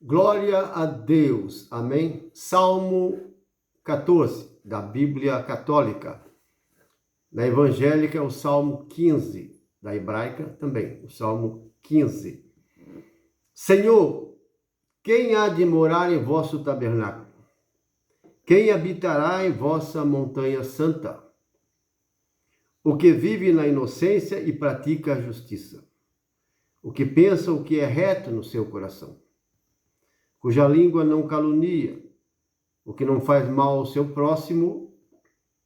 Glória a Deus, amém? Salmo 14, da Bíblia Católica. Na evangélica é o Salmo 15, da hebraica também, o Salmo 15. Senhor, quem há de morar em vosso tabernáculo? Quem habitará em vossa montanha santa? O que vive na inocência e pratica a justiça. O que pensa o que é reto no seu coração. Cuja língua não calunia, o que não faz mal ao seu próximo,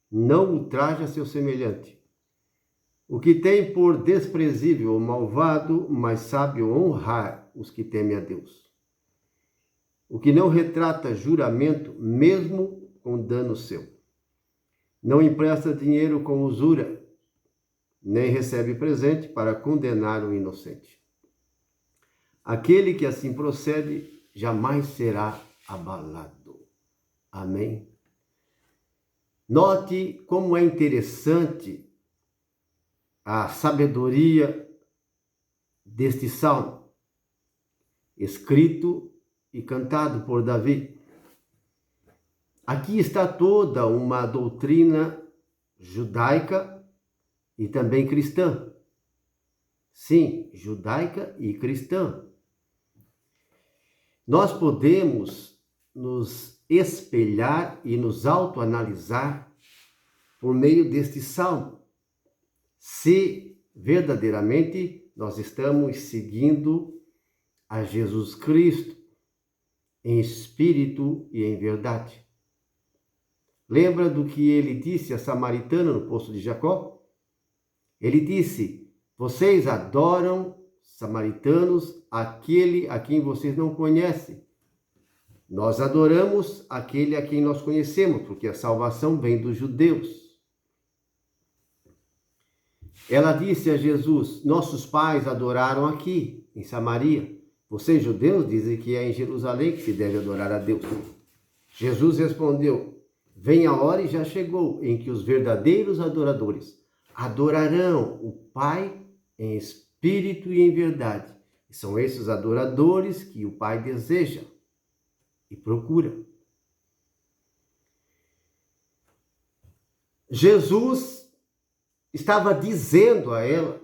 não ultraja seu semelhante. O que tem por desprezível o malvado, mas sabe honrar os que temem a Deus. O que não retrata juramento, mesmo com dano seu. Não empresta dinheiro com usura, nem recebe presente para condenar o inocente. Aquele que assim procede jamais será abalado. Amém? Note como é interessante a sabedoria deste salmo, escrito e cantado por Davi. Aqui está toda uma doutrina judaica e também cristã. Sim, judaica e cristã. Nós podemos nos espelhar e nos autoanalisar por meio deste salmo, se verdadeiramente nós estamos seguindo a Jesus Cristo em espírito e em verdade. Lembra do que ele disse a samaritana no poço de Jacó? Ele disse: vocês adoram, samaritanos, aquele a quem vocês não conhecem. Nós adoramos aquele a quem nós conhecemos, porque a salvação vem dos judeus. Ela disse a Jesus: nossos pais adoraram aqui, em Samaria. Vocês, judeus, dizem que é em Jerusalém que se deve adorar a Deus. Jesus respondeu: vem a hora e já chegou, em que os verdadeiros adoradores adorarão o Pai em espírito e em verdade. E são esses adoradores que o Pai deseja e procura. Jesus estava dizendo a ela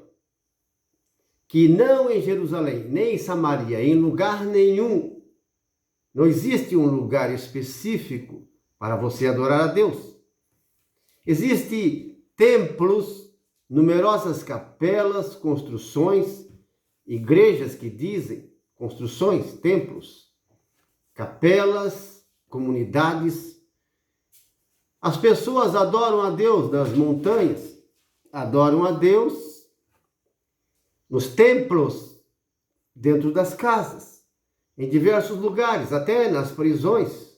que não em Jerusalém, nem em Samaria, em lugar nenhum, não existe um lugar específico para você adorar a Deus. Existem templos, numerosas capelas, construções, igrejas que dizem, construções, templos, capelas, comunidades. As pessoas adoram a Deus nas montanhas, adoram a Deus nos templos, dentro das casas, em diversos lugares, até nas prisões.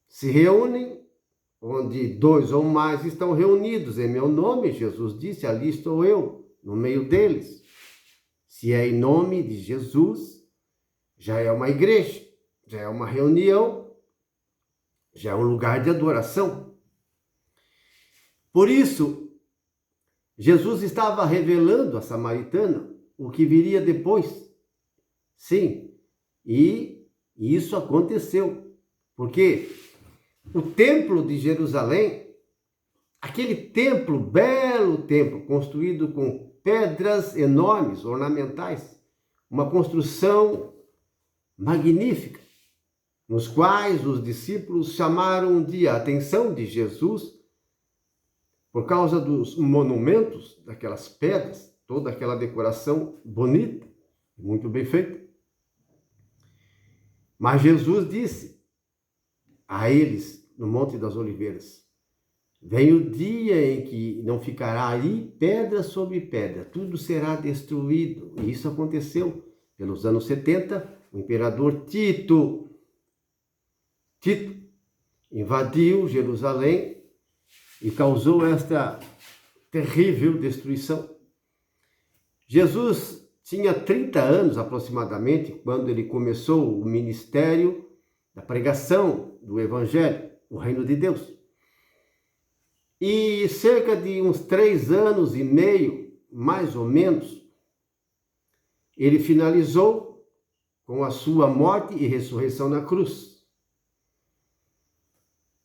Se reúnem onde 2 ou mais estão reunidos em meu nome, Jesus disse, ali estou eu, no meio deles. Se é em nome de Jesus, já é uma igreja, já é uma reunião, já é um lugar de adoração. Por isso, Jesus estava revelando à samaritana o que viria depois. Sim, e isso aconteceu, porque o templo de Jerusalém, aquele templo, belo templo, construído com pedras enormes, ornamentais, uma construção magnífica, nos quais os discípulos chamaram um dia a atenção de Jesus por causa dos monumentos, daquelas pedras, toda aquela decoração bonita, muito bem feita. Mas Jesus disse a eles, no Monte das Oliveiras: vem o dia em que não ficará ali pedra sobre pedra, tudo será destruído. E isso aconteceu pelos anos 70, o imperador Tito invadiu Jerusalém e causou esta terrível destruição. Jesus tinha 30 anos aproximadamente quando ele começou o ministério da pregação do Evangelho, o Reino de Deus. E cerca de uns 3 anos e meio, mais ou menos, ele finalizou com a sua morte e ressurreição na cruz.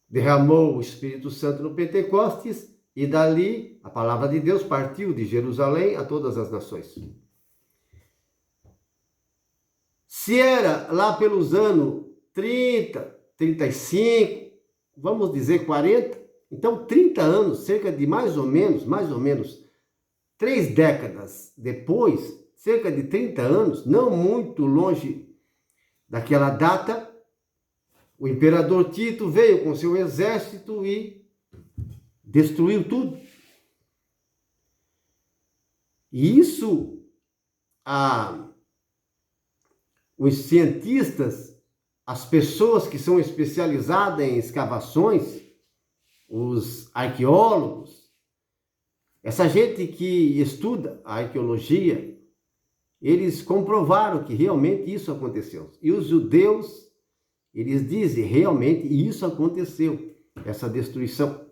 Derramou o Espírito Santo no Pentecostes e dali a palavra de Deus partiu de Jerusalém a todas as nações. Se era lá pelos anos 30, 35, vamos dizer 40, então 30 anos, cerca de mais ou menos 3 décadas depois, cerca de 30 anos, não muito longe daquela data, o imperador Tito veio com seu exército e destruiu tudo. E isso, os cientistas, as pessoas que são especializadas em escavações, os arqueólogos, essa gente que estuda a arqueologia, eles comprovaram que realmente isso aconteceu. E os judeus, eles dizem, realmente isso aconteceu, essa destruição.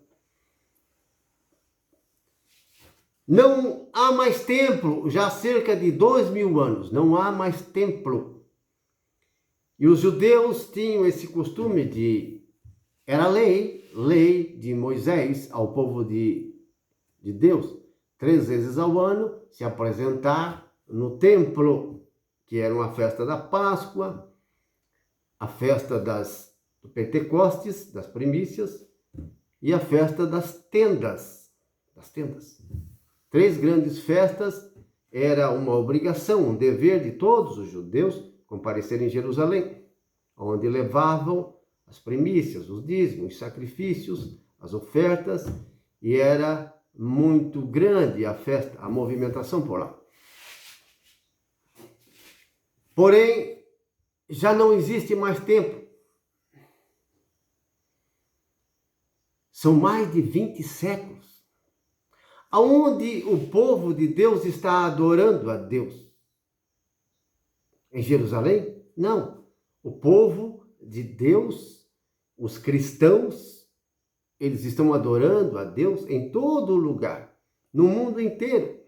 Não há mais templo, já há cerca de 2000 anos, não há mais templo. E os judeus tinham esse costume era lei de Moisés ao povo de Deus, 3 vezes ao ano, se apresentar no templo, que era uma festa da Páscoa, a festa do Pentecostes, das primícias, e a festa das tendas. 3 grandes festas, era uma obrigação, um dever de todos os judeus comparecerem em Jerusalém, onde levavam as primícias, os dízimos, os sacrifícios, as ofertas, e era muito grande a festa, a movimentação por lá. Porém, já não existe mais templo. São mais de 20 séculos. Aonde o povo de Deus está adorando a Deus? Em Jerusalém? Não. O povo de Deus, os cristãos, eles estão adorando a Deus em todo lugar, no mundo inteiro.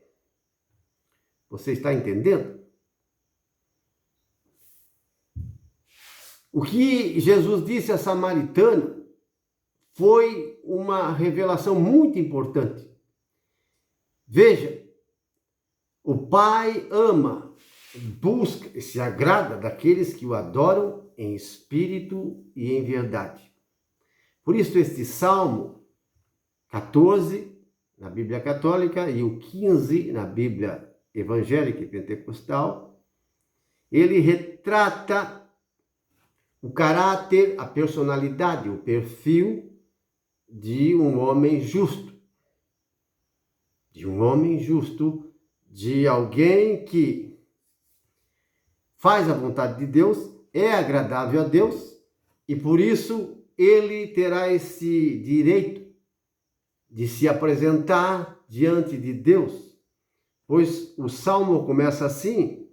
Você está entendendo? O que Jesus disse a Samaritana foi uma revelação muito importante. Veja, o Pai ama, busca e se agrada daqueles que o adoram em espírito e em verdade. Por isso, este Salmo 14, na Bíblia Católica, e o 15, na Bíblia Evangélica e Pentecostal, ele retrata o caráter, a personalidade, o perfil de um homem justo. De alguém que faz a vontade de Deus, é agradável a Deus, e por isso ele terá esse direito de se apresentar diante de Deus. Pois o Salmo começa assim: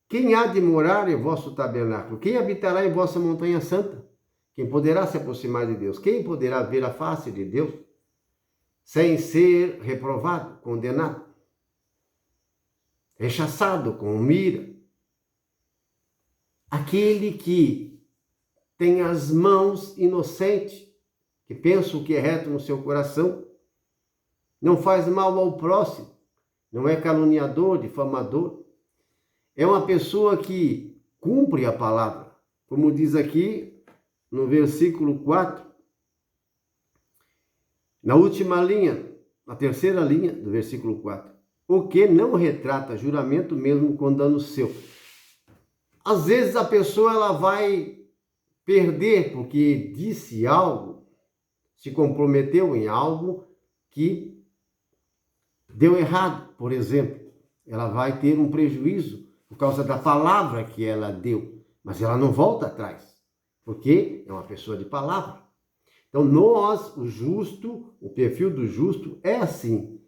quem há de morar em vosso tabernáculo? Quem habitará em vossa montanha santa? Quem poderá se aproximar de Deus? Quem poderá ver a face de Deus sem ser reprovado, condenado, rechaçado com ira? Aquele que tem as mãos inocentes, que pensa o que é reto no seu coração, não faz mal ao próximo, não é caluniador, difamador, é uma pessoa que cumpre a palavra, como diz aqui no versículo 4, na última linha, na terceira linha do versículo 4. O que não retrata juramento mesmo com dano seu. Às vezes a pessoa ela vai perder porque disse algo, se comprometeu em algo que deu errado, por exemplo. Ela vai ter um prejuízo por causa da palavra que ela deu, mas ela não volta atrás, porque é uma pessoa de palavra. Então nós, o justo, o perfil do justo é assim,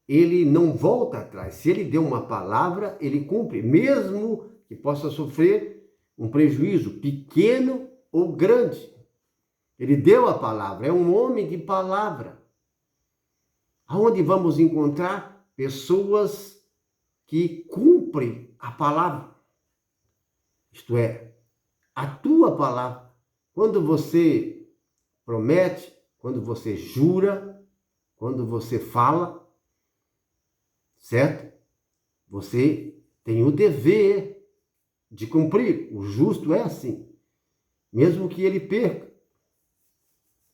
ele não volta atrás. Se ele deu uma palavra, ele cumpre, mesmo que possa sofrer um prejuízo pequeno ou grande. Ele deu a palavra, é um homem de palavra. Aonde vamos encontrar pessoas que cumprem a palavra? Isto é, a tua palavra. Quando você promete, quando você jura, quando você fala, certo? Você tem o dever de cumprir. O justo é assim, mesmo que ele perca.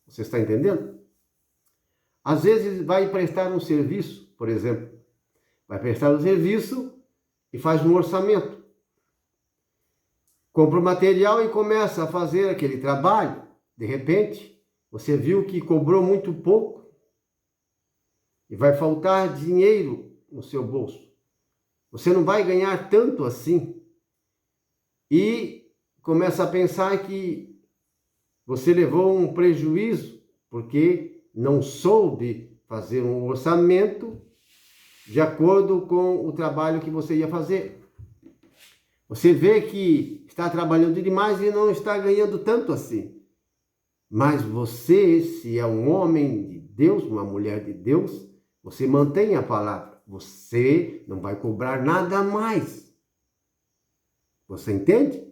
Você está entendendo? Às vezes vai prestar um serviço, por exemplo, vai prestar um serviço e faz um orçamento. Compra o material e começa a fazer aquele trabalho. De repente, você viu que cobrou muito pouco e vai faltar dinheiro no seu bolso. Você não vai ganhar tanto assim. E começa a pensar que você levou um prejuízo porque não soube fazer um orçamento de acordo com o trabalho que você ia fazer. Você vê que está trabalhando demais e não está ganhando tanto assim. Mas você, se é um homem de Deus, uma mulher de Deus, você mantém a palavra. Você não vai cobrar nada a mais. Você entende?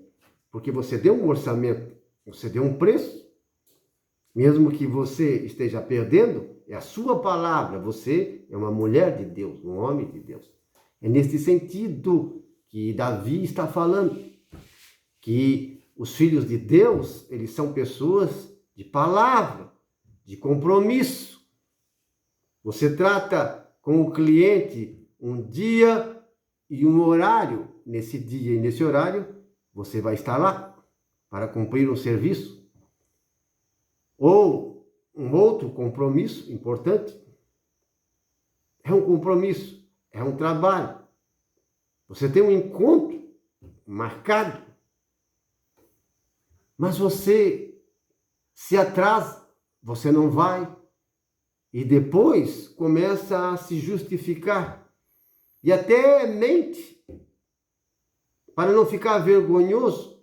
Porque você deu um orçamento, você deu um preço. Mesmo que você esteja perdendo, é a sua palavra. Você é uma mulher de Deus, um homem de Deus. É nesse sentido que Davi está falando, que os filhos de Deus, eles são pessoas de palavra, de compromisso. Você trata com o cliente um dia e um horário. Nesse dia e nesse horário, você vai estar lá para cumprir um serviço. Ou um outro compromisso importante. É um compromisso, é um trabalho. Você tem um encontro marcado, mas você se atrasa, você não vai, e depois começa a se justificar, e até mente, para não ficar vergonhoso,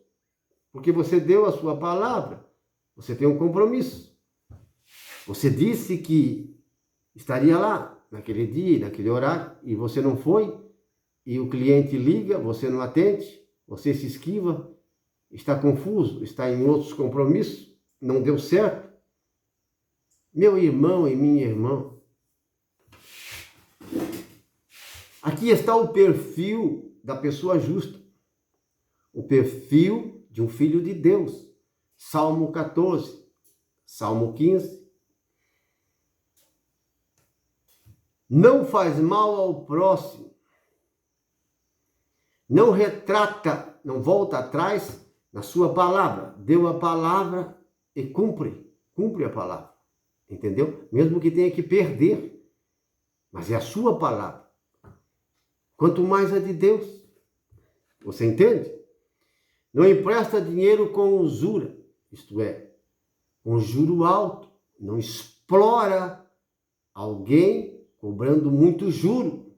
porque você deu a sua palavra, você tem um compromisso. Você disse que estaria lá, naquele dia, naquele horário, e você não foi, e o cliente liga, você não atende, você se esquiva, está confuso, está em outros compromissos, não deu certo. Meu irmão e minha irmã, aqui está o perfil da pessoa justa, o perfil de um filho de Deus. Salmo 14, Salmo 15. Não faz mal ao próximo, não retrata, não volta atrás na sua palavra. Deu a palavra e cumpre a palavra. Entendeu? Mesmo que tenha que perder, mas é a sua palavra. Quanto mais a de Deus. Você entende? Não empresta dinheiro com usura, isto é, com juro alto. Não explora alguém cobrando muito juro.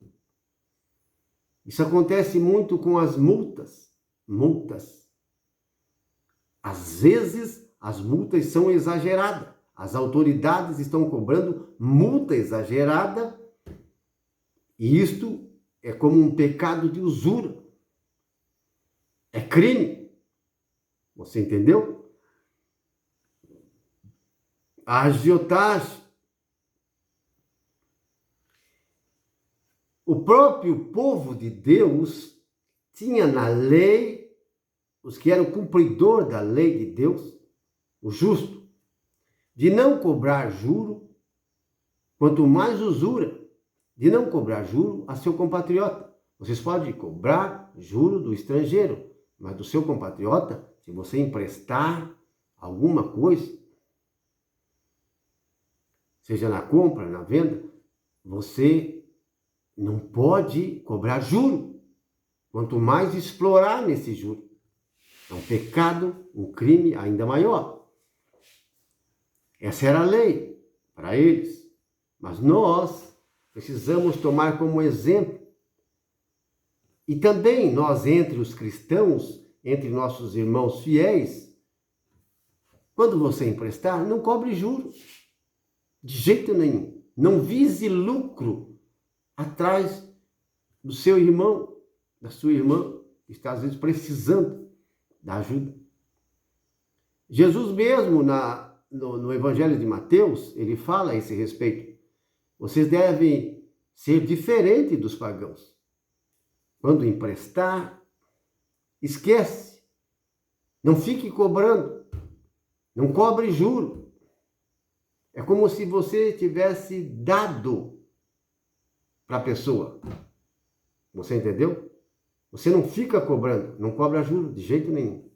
Isso acontece muito com as multas. Às vezes, as multas são exageradas. As autoridades estão cobrando multa exagerada e isto é como um pecado de usura. É crime. Você entendeu? A agiotagem. O próprio povo de Deus tinha na lei, os que eram cumpridor da lei de Deus, o justo, de não cobrar juro, quanto mais usura, de não cobrar juro a seu compatriota. Vocês podem cobrar juro do estrangeiro, mas do seu compatriota, se você emprestar alguma coisa, seja na compra, na venda, você não pode cobrar juro, quanto mais explorar nesse juro. É um pecado, um crime ainda maior. Essa era a lei para eles. Mas nós precisamos tomar como exemplo. E também nós, entre os cristãos, entre nossos irmãos fiéis, quando você emprestar, não cobre juros. De jeito nenhum. Não vise lucro atrás do seu irmão, da sua irmã, que está às vezes precisando. da ajuda. Jesus mesmo, no Evangelho de Mateus, ele fala a esse respeito. Vocês devem ser diferentes dos pagãos. Quando emprestar, esquece. Não fique cobrando. Não cobre juro. É como se você tivesse dado para a pessoa. Você entendeu? Você não fica cobrando, não cobra juro de jeito nenhum.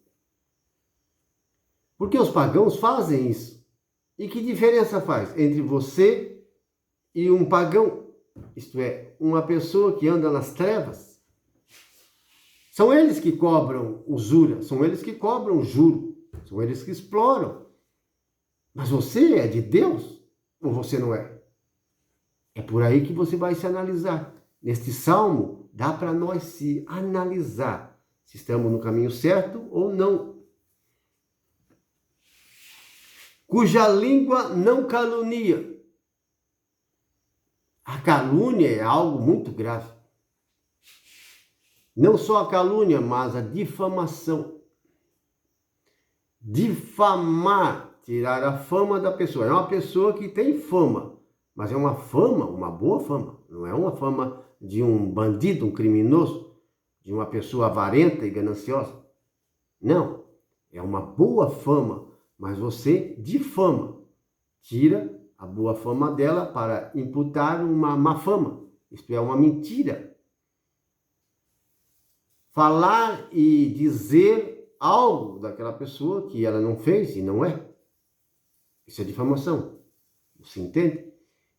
Porque os pagãos fazem isso. E que diferença faz entre você e um pagão? Isto é, uma pessoa que anda nas trevas. São eles que cobram usura, são eles que cobram juro, são eles que exploram. Mas você é de Deus ou você não é? É por aí que você vai se analisar. Neste salmo, dá para nós se analisar se estamos no caminho certo ou não. Cuja língua não calunia. A calúnia é algo muito grave. Não só a calúnia, mas a difamação. Difamar, tirar a fama da pessoa. É uma pessoa que tem fama, mas é uma fama, uma boa fama. Não é uma fama de um bandido, um criminoso, de uma pessoa avarenta e gananciosa. Não, é uma boa fama, mas você difama. Tira a boa fama dela para imputar uma má fama. Isto é uma mentira. Falar e dizer algo daquela pessoa que ela não fez e não é. Isso é difamação. Você entende?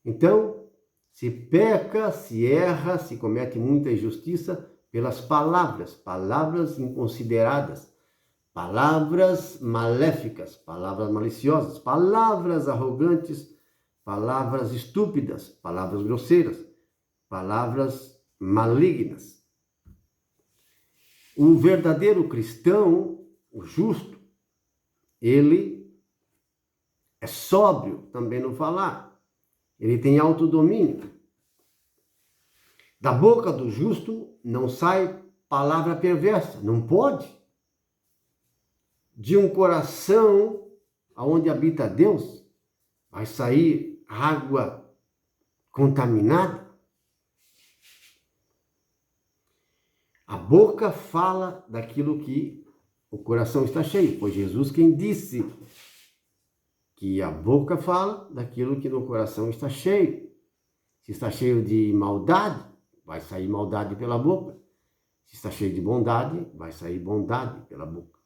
Então, se peca, se erra, se comete muita injustiça pelas palavras, palavras inconsideradas, palavras maléficas, palavras maliciosas, palavras arrogantes, palavras estúpidas, palavras grosseiras, palavras malignas. O verdadeiro cristão, o justo, ele é sóbrio também no falar. Ele tem autodomínio. Da boca do justo não sai palavra perversa, não pode. De um coração onde habita Deus, vai sair água contaminada. A boca fala daquilo que o coração está cheio. Foi Jesus quem disse que a boca fala daquilo que no coração está cheio. Se está cheio de maldade, vai sair maldade pela boca. Se está cheio de bondade, vai sair bondade pela boca.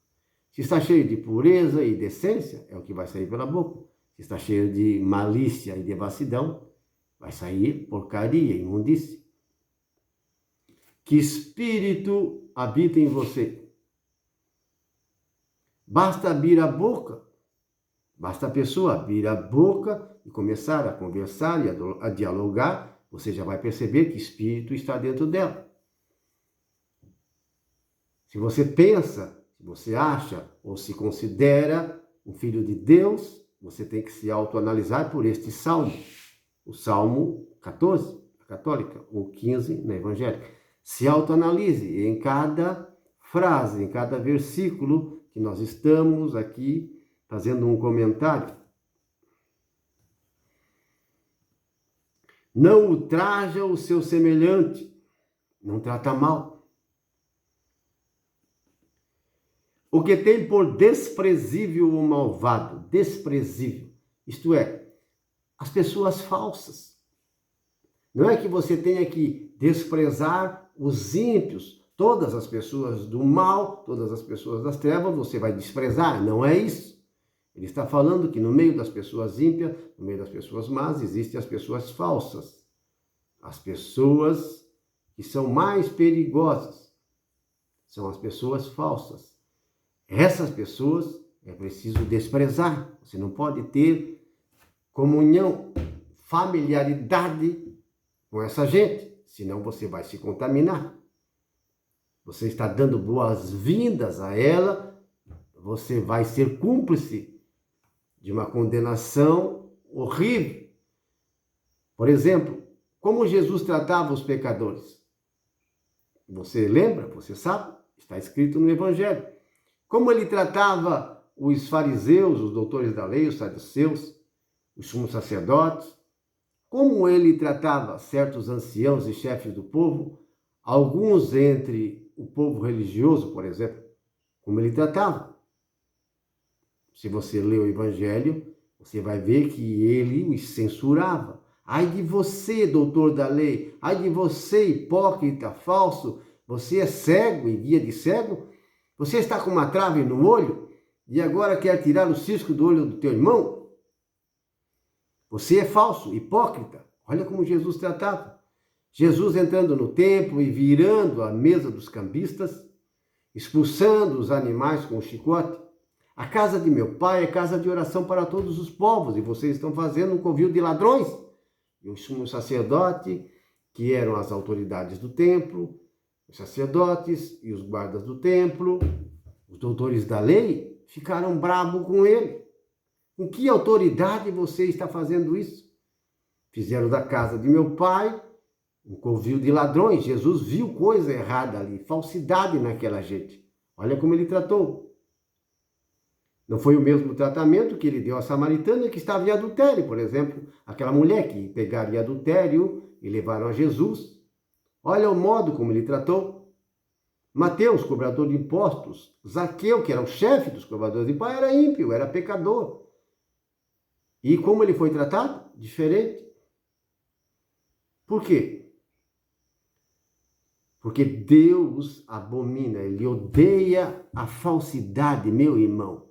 Se está cheio de pureza e decência, é o que vai sair pela boca. Se está cheio de malícia e devassidão, vai sair porcaria, imundícia. Que espírito habita em você? Basta abrir a boca, basta a pessoa abrir a boca e começar a conversar e a dialogar, você já vai perceber que espírito está dentro dela. Se você pensa, se você acha ou se considera um filho de Deus, você tem que se autoanalisar por este salmo, o Salmo 14, a católica, ou 15 na evangélica. Se autoanalise em cada frase, em cada versículo que nós estamos aqui fazendo um comentário. Não ultraja o seu semelhante, não trata mal. O que tem por desprezível o malvado, desprezível, isto é, as pessoas falsas. Não é que você tenha que desprezar os ímpios, todas as pessoas do mal, todas as pessoas das trevas, você vai desprezar. Não é isso. Ele está falando que no meio das pessoas ímpias, no meio das pessoas más, existem as pessoas falsas. As pessoas que são mais perigosas são as pessoas falsas. Essas pessoas é preciso desprezar. Você não pode ter comunhão, familiaridade com essa gente, senão você vai se contaminar. Você está dando boas-vindas a ela, você vai ser cúmplice de uma condenação horrível. Por exemplo, como Jesus tratava os pecadores? Você lembra? Você sabe? Está escrito no Evangelho. como ele tratava os fariseus, os doutores da lei, os saduceus, os sumos sacerdotes, como ele tratava certos anciãos e chefes do povo, alguns entre o povo religioso, por exemplo, como ele tratava. Se você lê o Evangelho, você vai ver que ele os censurava. Ai de você, doutor da lei, ai de você, hipócrita, falso, você é cego e guia de cego? Você está com uma trave no olho e agora quer tirar o cisco do olho do teu irmão? Você é falso, hipócrita. Olha como Jesus tratava. Jesus entrando no templo e virando a mesa dos cambistas, expulsando os animais com o chicote. A casa de meu pai é casa de oração para todos os povos e vocês estão fazendo um covil de ladrões. E o sumo sacerdote, que eram as autoridades do templo, os sacerdotes e os guardas do templo, os doutores da lei, ficaram bravos com ele. Com que autoridade você está fazendo isso? Fizeram da casa de meu pai um covil de ladrões. Jesus viu coisa errada ali, falsidade naquela gente. Olha como ele tratou. Não foi o mesmo tratamento que ele deu à samaritana que estava em adultério, por exemplo, aquela mulher que pegaram em adultério e levaram a Jesus. Olha o modo como ele tratou. Mateus, cobrador de impostos, Zaqueu, que era o chefe dos cobradores de impostos, era ímpio, era pecador. E como ele foi tratado? Diferente. Por quê? Porque Deus abomina, ele odeia a falsidade, meu irmão.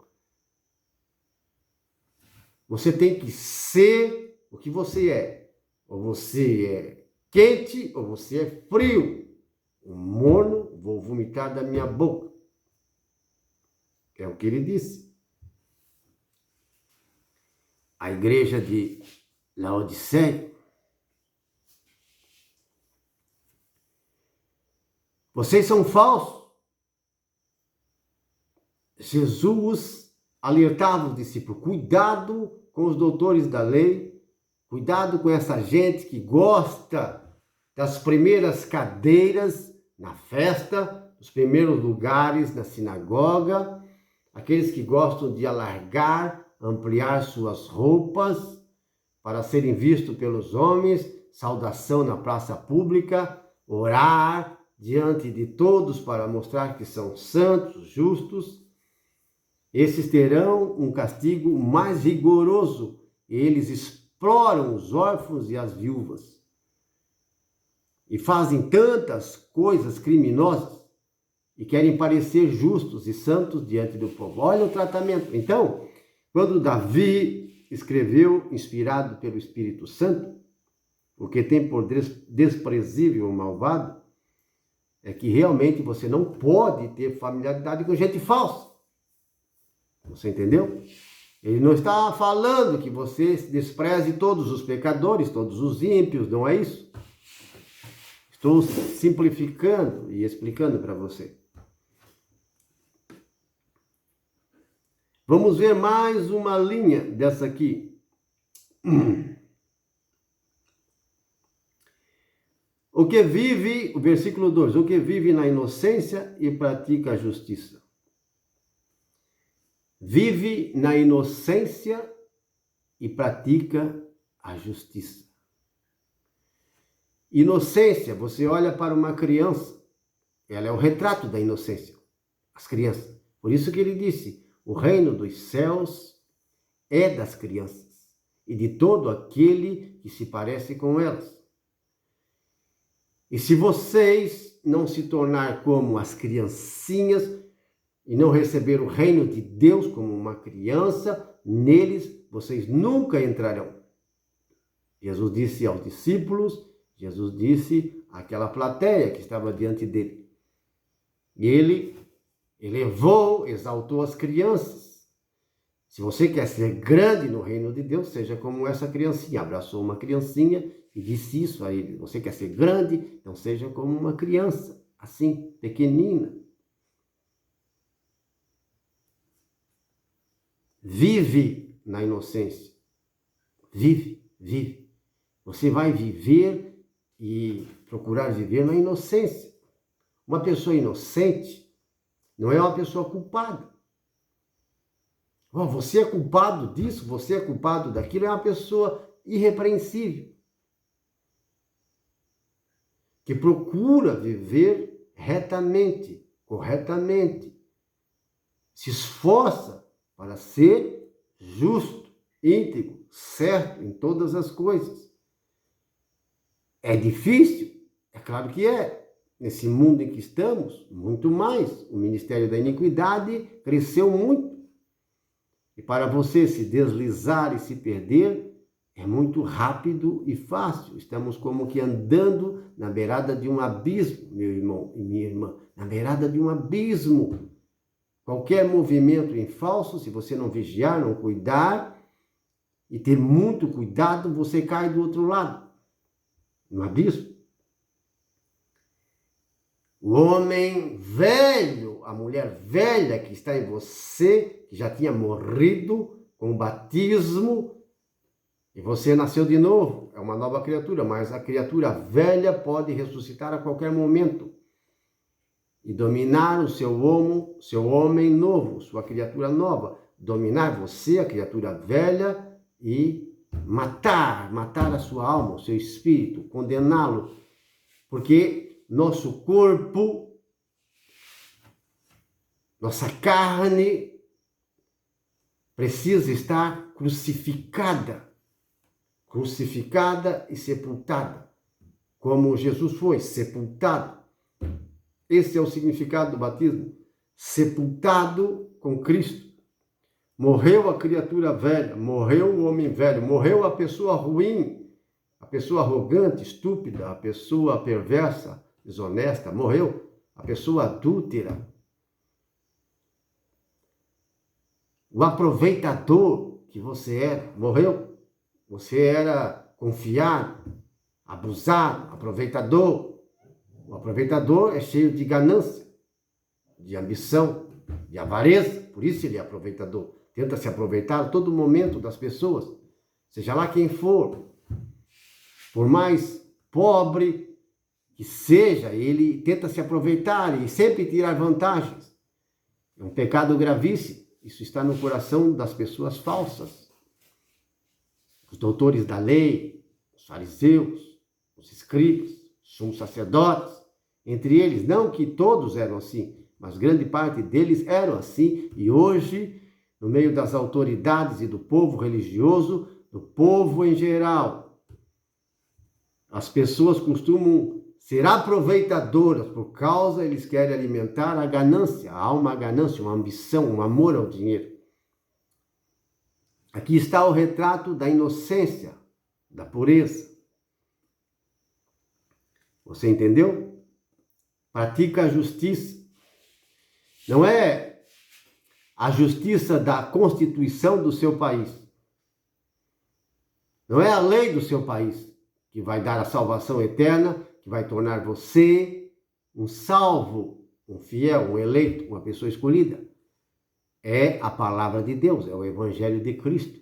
Você tem que ser o que você é. Ou você é quente, ou você é frio. Um morno, vou vomitar da minha boca. É o que ele disse. A igreja de Laodiceia. Vocês são falsos. Jesus alertava os discípulos, cuidado com os doutores da lei, cuidado com essa gente que gosta das primeiras cadeiras na festa, dos primeiros lugares na sinagoga, aqueles que gostam de alargar, ampliar suas roupas para serem vistos pelos homens, saudação na praça pública, orar diante de todos para mostrar que são santos, justos. Esses terão um castigo mais rigoroso. Eles exploram os órfãos e as viúvas. E fazem tantas coisas criminosas e querem parecer justos e santos diante do povo. Olha o tratamento. Então, quando Davi escreveu, inspirado pelo Espírito Santo, o que tem por desprezível o malvado, é que realmente você não pode ter familiaridade com gente falsa. Você entendeu? Ele não está falando que você despreze todos os pecadores, todos os ímpios, não é isso? Estou simplificando e explicando para você. Vamos ver mais uma linha dessa aqui. O que vive, o versículo 2, o que vive na inocência e pratica a justiça. Vive na inocência e pratica a justiça. Inocência, você olha para uma criança, ela é o retrato da inocência, as crianças. Por isso que ele disse, o reino dos céus é das crianças e de todo aquele que se parece com elas. E se vocês não se tornar como as criancinhas e não receber o reino de Deus como uma criança, neles vocês nunca entrarão. Jesus disse aos discípulos, Jesus disse àquela plateia que estava diante dele. E ele elevou, exaltou as crianças. Se você quer ser grande no reino de Deus, seja como essa criancinha. Abraçou uma criancinha e disse isso a ele. Você quer ser grande, então seja como uma criança, assim, pequenina. Vive na inocência. Vive, vive. Você vai viver e procurar viver na inocência. Uma pessoa inocente Não é uma pessoa culpada. Oh, você é culpado disso, você é culpado daquilo. É uma pessoa irrepreensível, que procura viver retamente, corretamente, se esforça para ser justo, íntegro, certo em todas as coisas. É difícil? É claro que é. Nesse mundo em que estamos, muito mais. O ministério da iniquidade cresceu muito. E para você se deslizar e se perder, é muito rápido e fácil. Estamos como que andando na beirada de um abismo, meu irmão e minha irmã, na beirada de um abismo. Qualquer movimento em falso, se você não vigiar, não cuidar e ter muito cuidado, você cai do outro lado, no abismo. O homem velho, a mulher velha que está em você, que já tinha morrido com o batismo, e você nasceu de novo, é uma nova criatura, mas a criatura velha pode ressuscitar a qualquer momento e dominar o seu homem novo, sua criatura nova, dominar você, a criatura velha, e matar a sua alma, o seu espírito, condená-lo, porque nosso corpo, nossa carne precisa estar crucificada e sepultada, como Jesus foi sepultado. Esse é o significado do batismo, sepultado com Cristo. Morreu a criatura velha, morreu o homem velho, morreu a pessoa ruim, a pessoa arrogante, estúpida, a pessoa perversa, desonesta, morreu a pessoa adúltera, o aproveitador que você era, morreu. Você era confiado, abusado, aproveitador. O aproveitador é cheio de ganância, de ambição, de avareza, por isso ele é aproveitador. Tenta se aproveitar a todo momento das pessoas, seja lá quem for. Por mais pobre que seja, ele tenta se aproveitar e sempre tirar vantagens. É um pecado gravíssimo. Isso está no coração das pessoas falsas. Os doutores da lei, os fariseus, os escribas, os sumos sacerdotes, entre eles, não que todos eram assim, mas grande parte deles eram assim, e hoje, no meio das autoridades e do povo religioso, do povo em geral, as pessoas costumam ser aproveitadoras por causa eles querem alimentar a ganância, há uma ganância, uma ambição, um amor ao dinheiro. Aqui está o retrato da inocência, da pureza. Você entendeu? Pratica a justiça. Não é a justiça da Constituição do seu país. Não é a lei do seu país que vai dar a salvação eterna, que vai tornar você um salvo, um fiel, um eleito, uma pessoa escolhida. É a palavra de Deus, é o Evangelho de Cristo.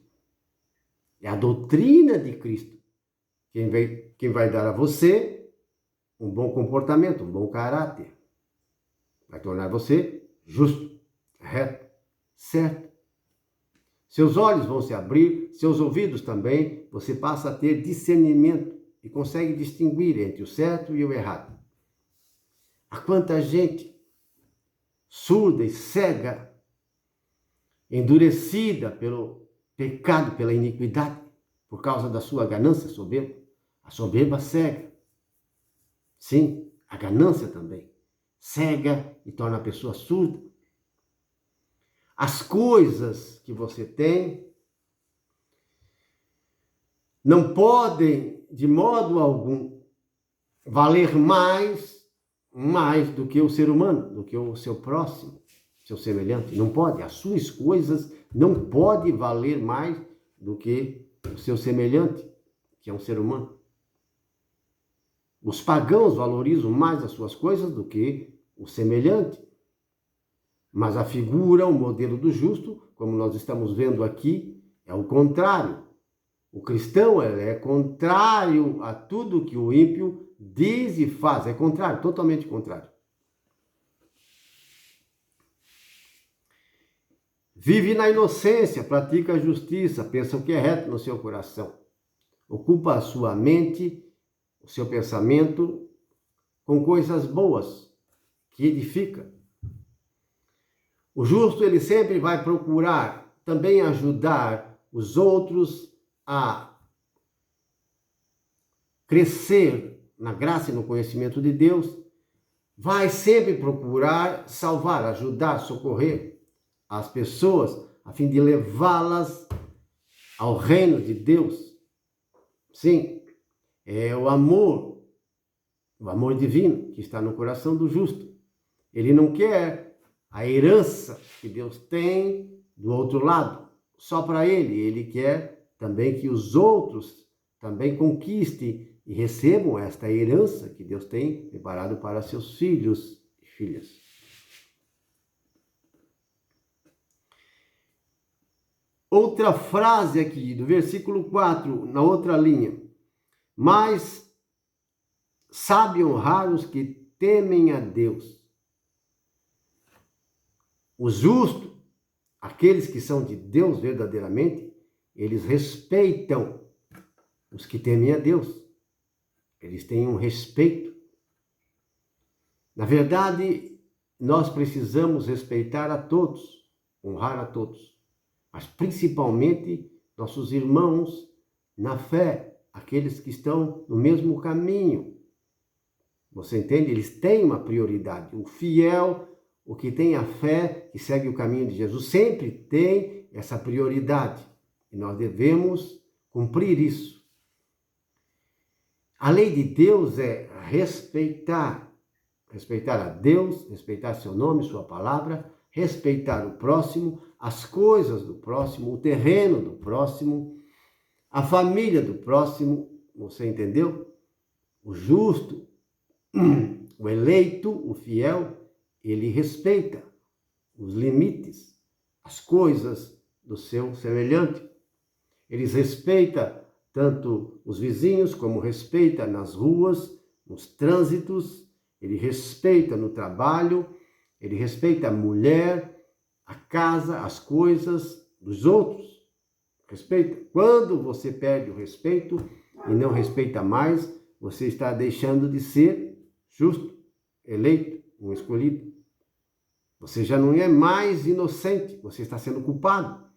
É a doutrina de Cristo. Quem vai dar a você um bom comportamento, um bom caráter. Vai tornar você justo, reto, certo. Seus olhos vão se abrir, seus ouvidos também, você passa a ter discernimento e consegue distinguir entre o certo e o errado. Há quanta gente surda e cega, endurecida pelo pecado, pela iniquidade, por causa da sua ganância soberba. A soberba cega. Sim, a ganância também. Cega e torna a pessoa surda. As coisas que você tem não podem, de modo algum, valer mais do que o ser humano, do que o seu próximo, seu semelhante. Não pode. As suas coisas não podem valer mais do que o seu semelhante, que é um ser humano. Os pagãos valorizam mais as suas coisas do que o semelhante. Mas a figura, o modelo do justo, como nós estamos vendo aqui, é o contrário. O cristão é contrário a tudo que o ímpio diz e faz. É contrário, totalmente contrário. Vive na inocência, pratica a justiça, pensa o que é reto no seu coração. Ocupa a sua mente, o seu pensamento com coisas boas, que edifica. O justo, ele sempre vai procurar também ajudar os outros a crescer na graça e no conhecimento de Deus. Vai sempre procurar salvar, ajudar, socorrer as pessoas, a fim de levá-las ao reino de Deus. Sim, é o amor divino que está no coração do justo. Ele não quer a herança que Deus tem do outro lado, só para ele. Ele quer também que os outros também conquistem e recebam esta herança que Deus tem preparado para seus filhos e filhas. Outra frase aqui, do versículo 4, na outra linha. Mas sabe honrar os que temem a Deus. Os justos, aqueles que são de Deus verdadeiramente, eles respeitam os que temem a Deus. Eles têm um respeito. Na verdade, nós precisamos respeitar a todos, honrar a todos, mas principalmente nossos irmãos na fé, aqueles que estão no mesmo caminho. Você entende? Eles têm uma prioridade. O fiel, o que tem a fé, que segue o caminho de Jesus, sempre tem essa prioridade. E nós devemos cumprir isso. A lei de Deus é respeitar a Deus, respeitar seu nome, sua palavra, respeitar o próximo, as coisas do próximo, o terreno do próximo, a família do próximo. Você entendeu? O justo, o eleito, o fiel, ele respeita os limites, as coisas do seu semelhante. Eles respeitam tanto os vizinhos, como respeita nas ruas, nos trânsitos, ele respeita no trabalho, ele respeita a mulher, a casa, as coisas dos outros. Respeita. Quando você perde o respeito e não respeita mais, você está deixando de ser justo, eleito, um escolhido. Você já não é mais inocente, você está sendo culpado.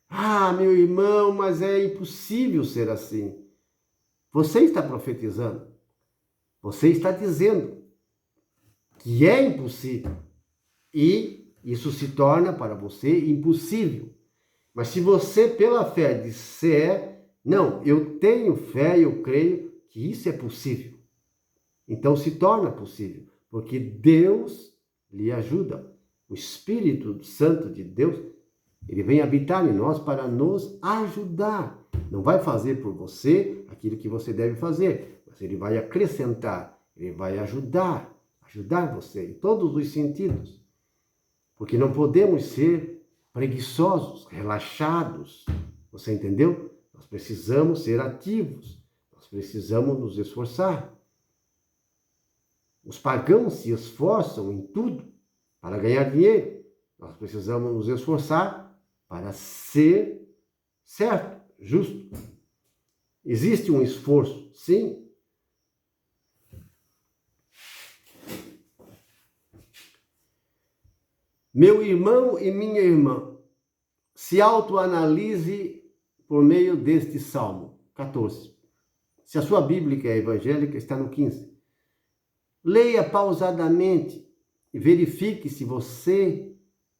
Ah, meu irmão, mas é impossível ser assim. Você está profetizando. Você está dizendo que é impossível. E isso se torna para você impossível. Mas se você, pela fé, disser, não, eu tenho fé e eu creio que isso é possível. Então se torna possível, porque Deus lhe ajuda. O Espírito Santo de Deus, ele vem habitar em nós para nos ajudar. Não vai fazer por você aquilo que você deve fazer, mas ele vai acrescentar, ele vai ajudar você em todos os sentidos. Porque não podemos ser preguiçosos, relaxados. Você entendeu? Nós precisamos ser ativos, nós precisamos nos esforçar. Os pagãos se esforçam em tudo para ganhar dinheiro. Nós precisamos nos esforçar para ser certo, justo. Existe um esforço, sim. Meu irmão e minha irmã, se autoanalise por meio deste Salmo 14. Se a sua Bíblia é evangélica, está no 15. Leia pausadamente e verifique se você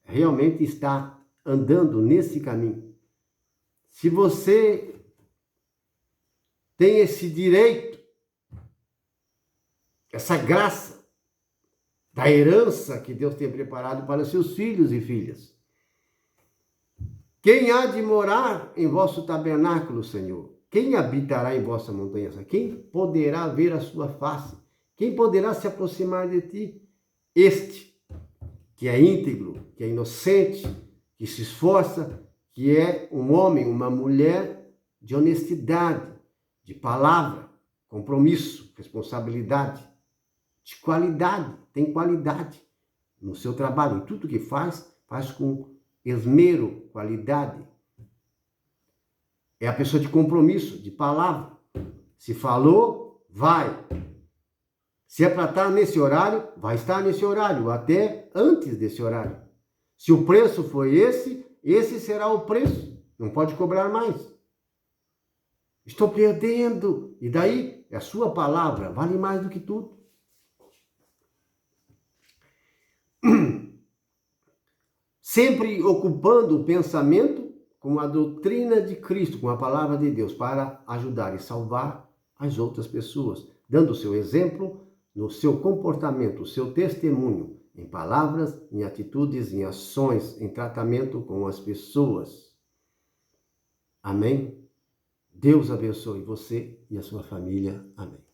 realmente está andando nesse caminho. Se você tem esse direito, essa graça da herança que Deus tem preparado para seus filhos e filhas. Quem há de morar em vosso tabernáculo, Senhor? Quem habitará em vossa montanha? Quem poderá ver a sua face? Quem poderá se aproximar de ti? Este, que é íntegro, que é inocente, que se esforça, que é um homem, uma mulher de honestidade, de palavra, compromisso, responsabilidade, de qualidade, tem qualidade no seu trabalho, em tudo que faz, faz com esmero, qualidade. É a pessoa de compromisso, de palavra. Se falou, vai. Se é para estar nesse horário, vai estar nesse horário, até antes desse horário. Se o preço foi esse será o preço. Não pode cobrar mais. Estou perdendo. E daí, a sua palavra vale mais do que tudo. Sempre ocupando o pensamento com a doutrina de Cristo, com a palavra de Deus, para ajudar e salvar as outras pessoas, dando o seu exemplo no seu comportamento, o seu testemunho, em palavras, em atitudes, em ações, em tratamento com as pessoas. Amém? Deus abençoe você e a sua família. Amém.